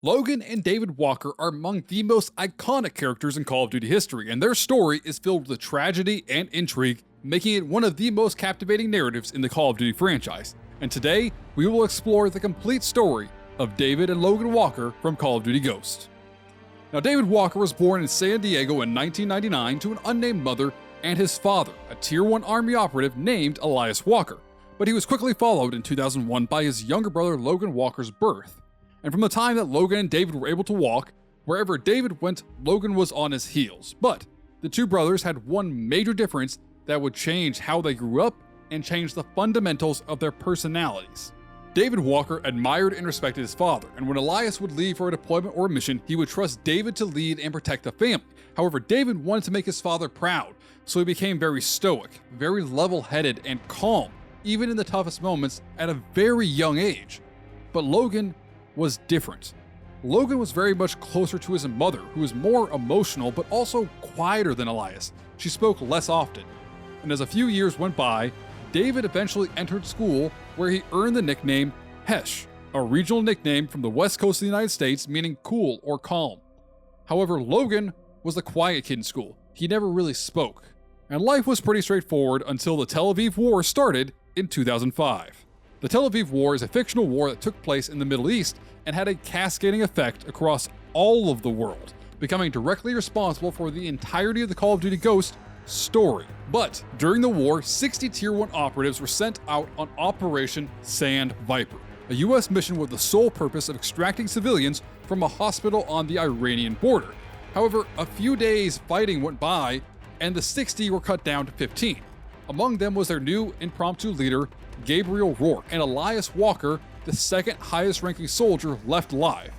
Logan and David Walker are among the most iconic characters in Call of Duty history, and their story is filled with tragedy and intrigue, making it one of the most captivating narratives in the Call of Duty franchise. And today, we will explore the complete story of David and Logan Walker from Call of Duty Ghosts. Now, David Walker was born in San Diego in 1999 to an unnamed mother and his father, a Tier 1 Army operative named Elias Walker, but he was quickly followed in 2001 by his younger brother Logan Walker's birth. And from the time that Logan and David were able to walk, wherever David went, Logan was on his heels. But the two brothers had one major difference that would change how they grew up and change the fundamentals of their personalities. David Walker admired and respected his father, and when Elias would leave for a deployment or a mission, he would trust David to lead and protect the family. However, David wanted to make his father proud, so he became very stoic, very level-headed, and calm, even in the toughest moments at a very young age. But Logan was different. Logan was very much closer to his mother, who was more emotional but also quieter than Elias. She spoke less often. And as a few years went by, David eventually entered school where he earned the nickname Hesh, a regional nickname from the west coast of the United States meaning cool or calm. However, Logan was the quiet kid in school. He never really spoke. And life was pretty straightforward until the Tel Aviv War started in 2005. The Tel Aviv War is a fictional war that took place in the Middle East and had a cascading effect across all of the world, becoming directly responsible for the entirety of the Call of Duty Ghosts story. But during the war, 60 Tier 1 operatives were sent out on Operation Sand Viper, a US mission with the sole purpose of extracting civilians from a hospital on the Iranian border. However, a few days fighting went by and the 60 were cut down to 15. Among them was their new impromptu leader, Gabriel Rourke, and Elias Walker, the second highest ranking soldier left alive.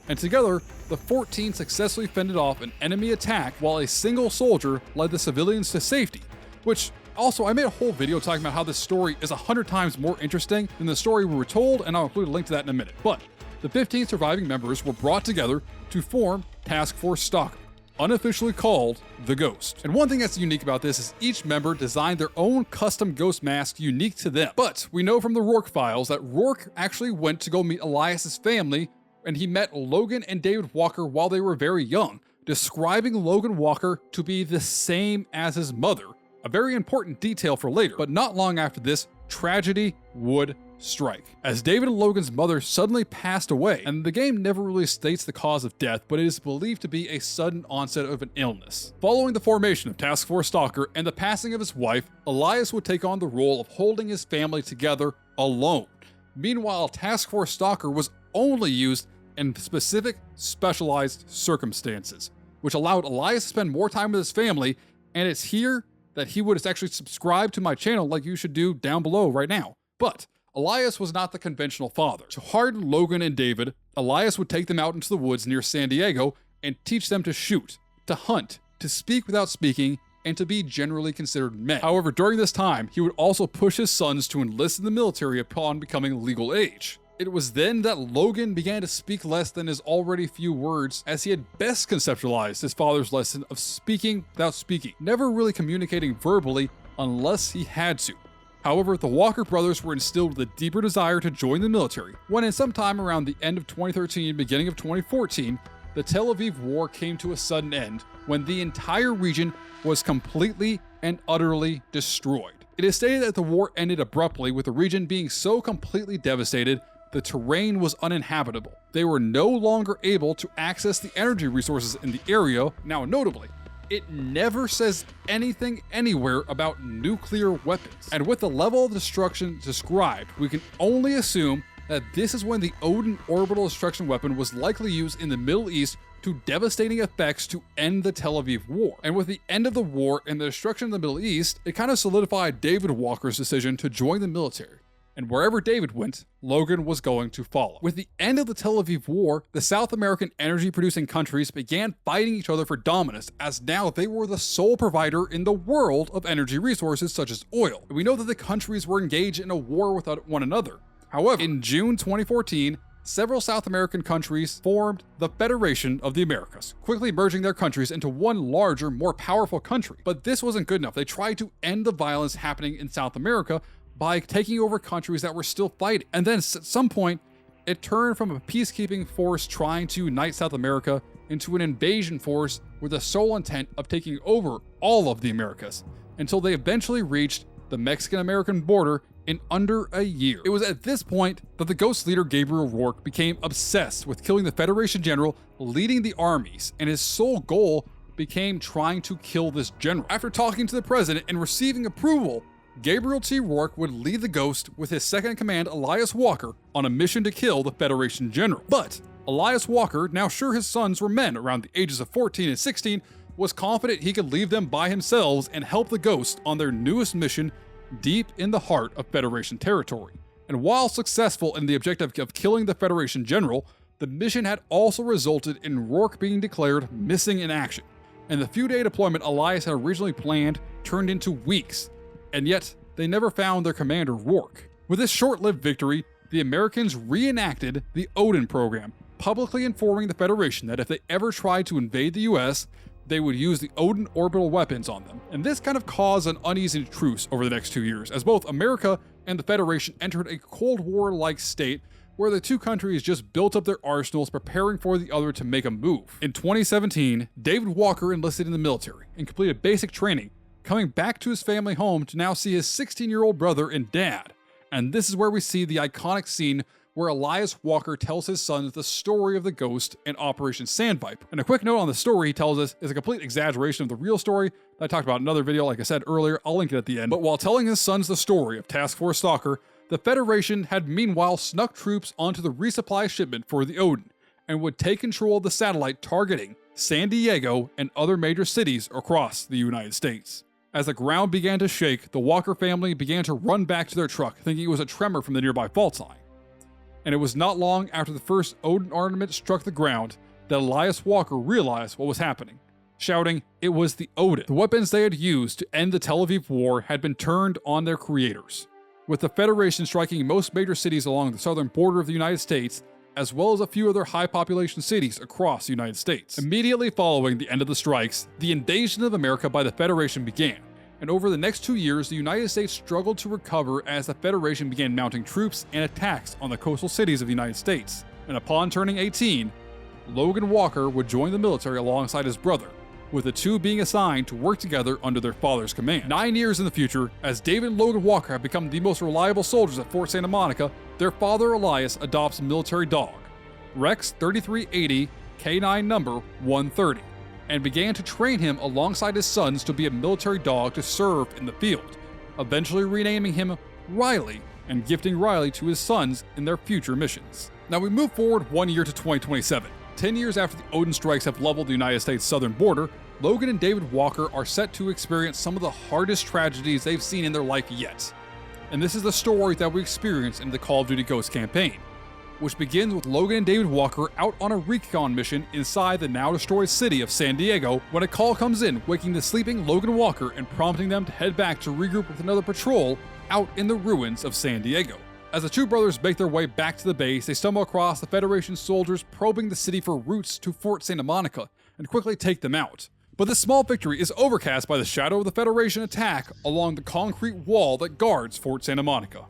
And together, the 14 successfully fended off an enemy attack while a single soldier led the civilians to safety, which also, I made a whole video talking about how this story is 100 times more interesting than the story we were told, and I'll include a link to that in a minute. But the 15 surviving members were brought together to form Task Force Stalker, unofficially called the Ghost. And one thing that's unique about this is each member designed their own custom ghost mask unique to them. But we know from the Rourke files that Rourke actually went to go meet Elias's family, and he met Logan and David Walker while they were very young, describing Logan Walker to be the same as his mother, a very important detail for later. But not long after this, tragedy would strike, as David and Logan's mother suddenly passed away, and the game never really states the cause of death, but it is believed to be a sudden onset of an illness. Following the formation of Task Force Stalker and the passing of his wife, Elias would take on the role of holding his family together alone. Meanwhile, Task Force Stalker was only used in specific, specialized circumstances, which allowed Elias to spend more time with his family, and it's here that he would actually subscribe to my channel like you should do down below right now. But Elias was not the conventional father. To harden Logan and David, Elias would take them out into the woods near San Diego and teach them to shoot, to hunt, to speak without speaking, and to be generally considered men. However, during this time, he would also push his sons to enlist in the military upon becoming legal age. It was then that Logan began to speak less than his already few words, as he had best conceptualized his father's lesson of speaking without speaking, never really communicating verbally unless he had to. However, the Walker brothers were instilled with a deeper desire to join the military, when in sometime around the end of 2013 beginning of 2014, the Tel Aviv War came to a sudden end when the entire region was completely and utterly destroyed. It is stated that the war ended abruptly, with the region being so completely devastated the terrain was uninhabitable. They were no longer able to access the energy resources in the area. Now, notably, it never says anything anywhere about nuclear weapons. And with the level of destruction described, we can only assume that this is when the Odin orbital destruction weapon was likely used in the Middle East to devastating effects to end the Tel Aviv War. And with the end of the war and the destruction of the Middle East, it kind of solidified David Walker's decision to join the military. And wherever David went, Logan was going to follow. With the end of the Tel Aviv War, the South American energy-producing countries began fighting each other for dominance, as now they were the sole provider in the world of energy resources such as oil. We know that the countries were engaged in a war with one another. However, in June 2014, several South American countries formed the Federation of the Americas, quickly merging their countries into one larger, more powerful country. But this wasn't good enough. They tried to end the violence happening in South America by taking over countries that were still fighting. And then at some point, it turned from a peacekeeping force trying to unite South America into an invasion force with the sole intent of taking over all of the Americas, until they eventually reached the Mexican-American border in under a year. It was at this point that the Ghost leader Gabriel Rourke became obsessed with killing the Federation general leading the armies, and his sole goal became trying to kill this general. After talking to the president and receiving approval, Gabriel T. Rourke would lead the Ghost with his second-in-command Elias Walker on a mission to kill the Federation general. But Elias Walker, now sure his sons were men around the ages of 14 and 16, was confident he could leave them by themselves and help the Ghost on their newest mission deep in the heart of Federation territory. And while successful in the objective of killing the Federation general, the mission had also resulted in Rourke being declared missing in action, and the few-day deployment Elias had originally planned turned into weeks, and yet they never found their commander Rourke. With this short-lived victory, the Americans reenacted the Odin program, publicly informing the Federation that if they ever tried to invade the US, they would use the Odin orbital weapons on them. And this kind of caused an uneasy truce over the next 2 years, as both America and the Federation entered a Cold War-like state where the two countries just built up their arsenals, preparing for the other to make a move. In 2017, David Walker enlisted in the military and completed basic training, coming back to his family home to now see his 16-year-old brother and dad. And this is where we see the iconic scene where Elias Walker tells his sons the story of the Ghost and Operation Sandpiper. And a quick note on the story he tells us is a complete exaggeration of the real story that I talked about in another video, like I said earlier. I'll link it at the end. But while telling his sons the story of Task Force Stalker, the Federation had meanwhile snuck troops onto the resupply shipment for the Odin, and would take control of the satellite targeting San Diego and other major cities across the United States. As the ground began to shake, the Walker family began to run back to their truck, thinking it was a tremor from the nearby fault line. And it was not long after the first Odin ornament struck the ground that Elias Walker realized what was happening, shouting, "It was the Odin." The weapons they had used to end the Tel Aviv War had been turned on their creators, with the Federation striking most major cities along the southern border of the United States, as well as a few other high-population cities across the United States. Immediately following the end of the strikes, the invasion of America by the Federation began, and over the next 2 years, the United States struggled to recover as the Federation began mounting troops and attacks on the coastal cities of the United States. And upon turning 18, Logan Walker would join the military alongside his brother, with the two being assigned to work together under their father's command. 9 years in the future, as David and Logan Walker have become the most reliable soldiers at Fort Santa Monica, their father Elias adopts a military dog, Rex 3380 K9 number 130, and began to train him alongside his sons to be a military dog to serve in the field, eventually renaming him Riley and gifting Riley to his sons in their future missions. Now we move forward 1 year to 2027. 10 years after the Odin strikes have leveled the United States southern border, Logan and David Walker are set to experience some of the hardest tragedies they've seen in their life yet. And this is the story that we experience in the Call of Duty Ghosts campaign, which begins with Logan and David Walker out on a recon mission inside the now-destroyed city of San Diego when a call comes in, waking the sleeping Logan Walker and prompting them to head back to regroup with another patrol out in the ruins of San Diego. As the two brothers make their way back to the base, they stumble across the Federation soldiers probing the city for routes to Fort Santa Monica and quickly take them out. But this small victory is overcast by the shadow of the Federation attack along the concrete wall that guards Fort Santa Monica.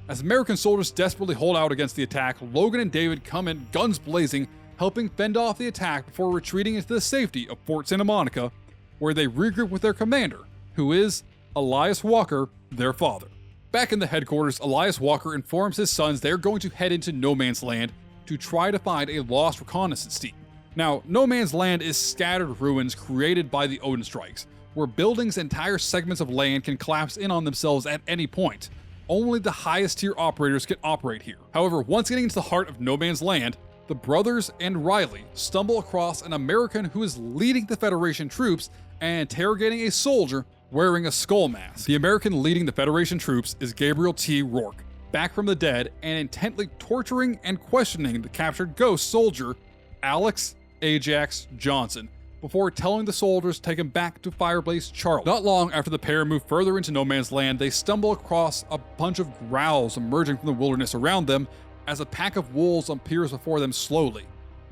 As American soldiers desperately hold out against the attack, Logan and David come in guns blazing, helping fend off the attack before retreating into the safety of Fort Santa Monica, where they regroup with their commander, who is Elias Walker, their father. Back in the headquarters, Elias Walker informs his sons they're going to head into No Man's Land to try to find a lost reconnaissance team. Now, No Man's Land is scattered ruins created by the Odin strikes, where buildings and entire segments of land can collapse in on themselves at any point. Only the highest tier operators can operate here. However, once getting into the heart of No Man's Land, the brothers and Riley stumble across an American who is leading the Federation troops and interrogating a soldier wearing a skull mask. The American leading the Federation troops is Gabriel T. Rourke, back from the dead and intently torturing and questioning the captured Ghost soldier, Alex Ajax Johnson, before telling the soldiers to take him back to Fireblaze Charlie. Not long after the pair move further into No Man's Land, they stumble across a bunch of growls emerging from the wilderness around them as a pack of wolves appears before them slowly.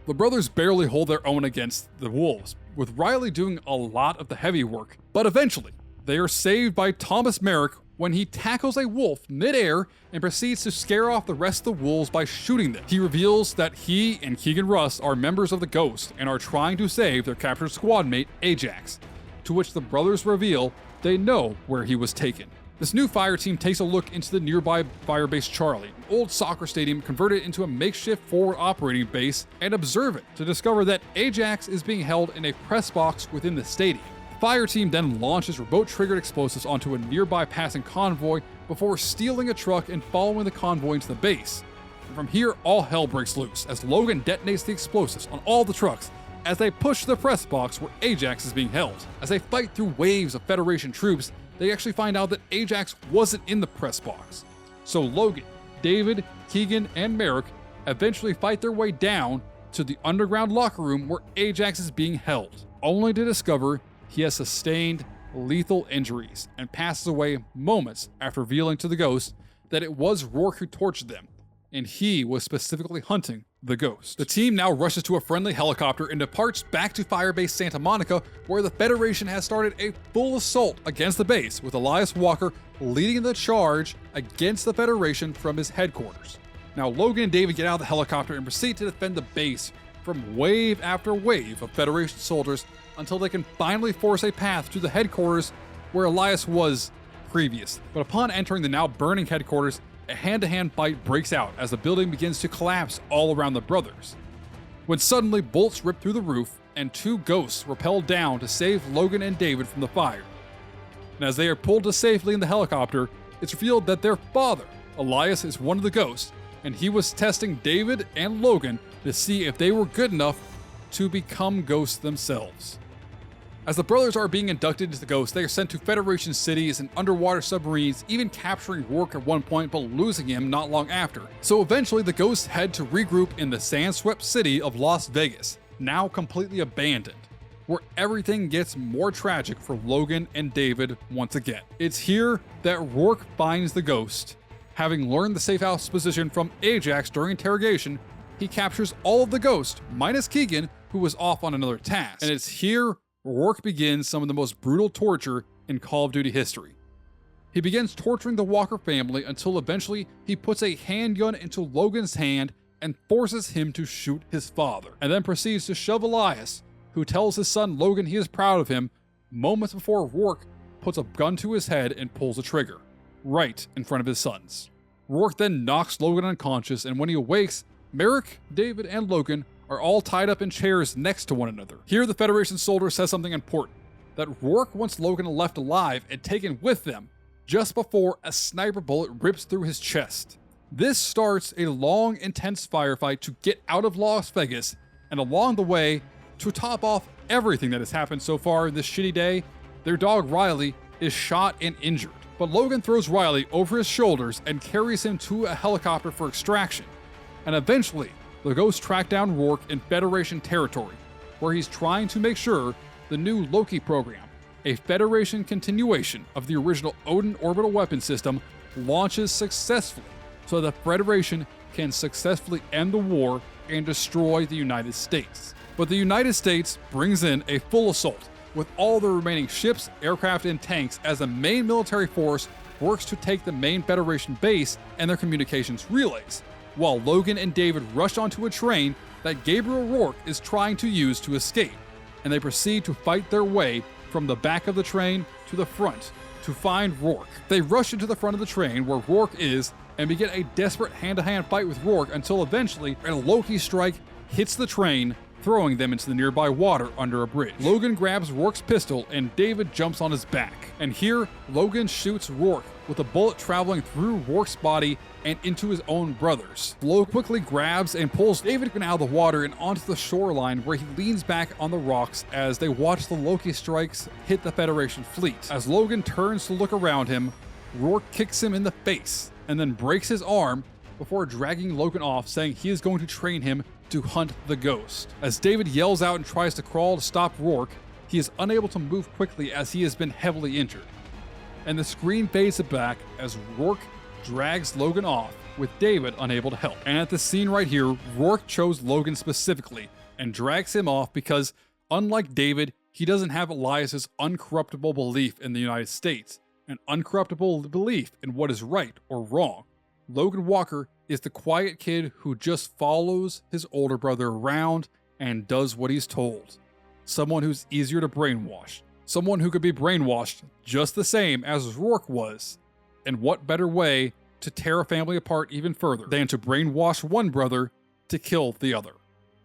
The brothers barely hold their own against the wolves, with Riley doing a lot of the heavy work, but eventually, they are saved by Thomas Merrick, when he tackles a wolf mid-air and proceeds to scare off the rest of the wolves by shooting them. He reveals that he and Keegan Russ are members of the Ghost and are trying to save their captured squad mate, Ajax, to which the brothers reveal they know where he was taken. This new fire team takes a look into the nearby Firebase Charlie, an old soccer stadium converted into a makeshift forward operating base, and observe it to discover that Ajax is being held in a press box within the stadium. The fire team then launches remote-triggered explosives onto a nearby passing convoy before stealing a truck and following the convoy into the base. And from here, all hell breaks loose as Logan detonates the explosives on all the trucks as they push the press box where Ajax is being held. As they fight through waves of Federation troops, they actually find out that Ajax wasn't in the press box. So Logan, David, Keegan, and Merrick eventually fight their way down to the underground locker room where Ajax is being held, only to discover he has sustained lethal injuries and passes away moments after revealing to the Ghost that it was Rourke who tortured them, and he was specifically hunting the Ghost. The team now rushes to a friendly helicopter and departs back to Firebase Santa Monica, where the Federation has started a full assault against the base, with Elias Walker leading the charge against the Federation from his headquarters. Now Logan and David get out of the helicopter and proceed to defend the base from wave after wave of Federation soldiers until they can finally force a path to the headquarters where Elias was previous. But upon entering the now burning headquarters, a hand-to-hand fight breaks out as the building begins to collapse all around the brothers, when suddenly bolts rip through the roof and two ghosts rappel down to save Logan and David from the fire. And as they are pulled to safely in the helicopter, it's revealed that their father, Elias, is one of the ghosts, and he was testing David and Logan to see if they were good enough to become ghosts themselves. As the brothers are being inducted into the Ghost, they are sent to Federation cities and underwater submarines, even capturing Rourke at one point but losing him not long after. So eventually the Ghosts head to regroup in the sand-swept city of Las Vegas, now completely abandoned, where everything gets more tragic for Logan and David once again. It's here that Rourke finds the Ghost. Having learned the safe house position from Ajax during interrogation, he captures all of the Ghosts, minus Keegan, who was off on another task. And it's here Rourke begins some of the most brutal torture in Call of Duty history. He begins torturing the Walker family until eventually he puts a handgun into Logan's hand and forces him to shoot his father, and then proceeds to shove Elias, who tells his son Logan he is proud of him, moments before Rourke puts a gun to his head and pulls the trigger, right in front of his sons. Rourke then knocks Logan unconscious, and when he awakes, Merrick, David, and Logan are all tied up in chairs next to one another. Here the Federation soldier says something important, that Rourke wants Logan left alive and taken with them just before a sniper bullet rips through his chest. This starts a long, intense firefight to get out of Las Vegas, and along the way, to top off everything that has happened so far in this shitty day, their dog Riley is shot and injured. But Logan throws Riley over his shoulders and carries him to a helicopter for extraction, and eventually, the Ghosts track down Rourke in Federation territory, where he's trying to make sure the new Loki program, a Federation continuation of the original Odin orbital weapon system, launches successfully so the Federation can successfully end the war and destroy the United States. But the United States brings in a full assault, with all the remaining ships, aircraft, and tanks as the main military force works to take the main Federation base and their communications relays, while Logan and David rush onto a train that Gabriel Rourke is trying to use to escape, and they proceed to fight their way from the back of the train to the front to find Rourke. They rush into the front of the train where Rourke is and begin a desperate hand-to-hand fight with Rourke until eventually a Loki strike hits the train, throwing them into the nearby water under a bridge. Logan grabs Rourke's pistol and David jumps on his back. And here, Logan shoots Rourke with a bullet traveling through Rourke's body and into his own brother's. Logan quickly grabs and pulls David out of the water and onto the shoreline, where he leans back on the rocks as they watch the Loki strikes hit the Federation fleet. As Logan turns to look around him, Rourke kicks him in the face and then breaks his arm before dragging Logan off, saying he is going to train him to hunt the Ghost. As David yells out and tries to crawl to stop Rourke, he is unable to move quickly as he has been heavily injured. And the screen fades to black as Rourke drags Logan off, with David unable to help. And at this scene right here, Rourke chose Logan specifically and drags him off because, unlike David, he doesn't have Elias's uncorruptible belief in the United States, an uncorruptible belief in what is right or wrong. Logan Walker is the quiet kid who just follows his older brother around and does what he's told. Someone who's easier to brainwash. Someone who could be brainwashed just the same as Rourke was. And what better way to tear a family apart even further than to brainwash one brother to kill the other?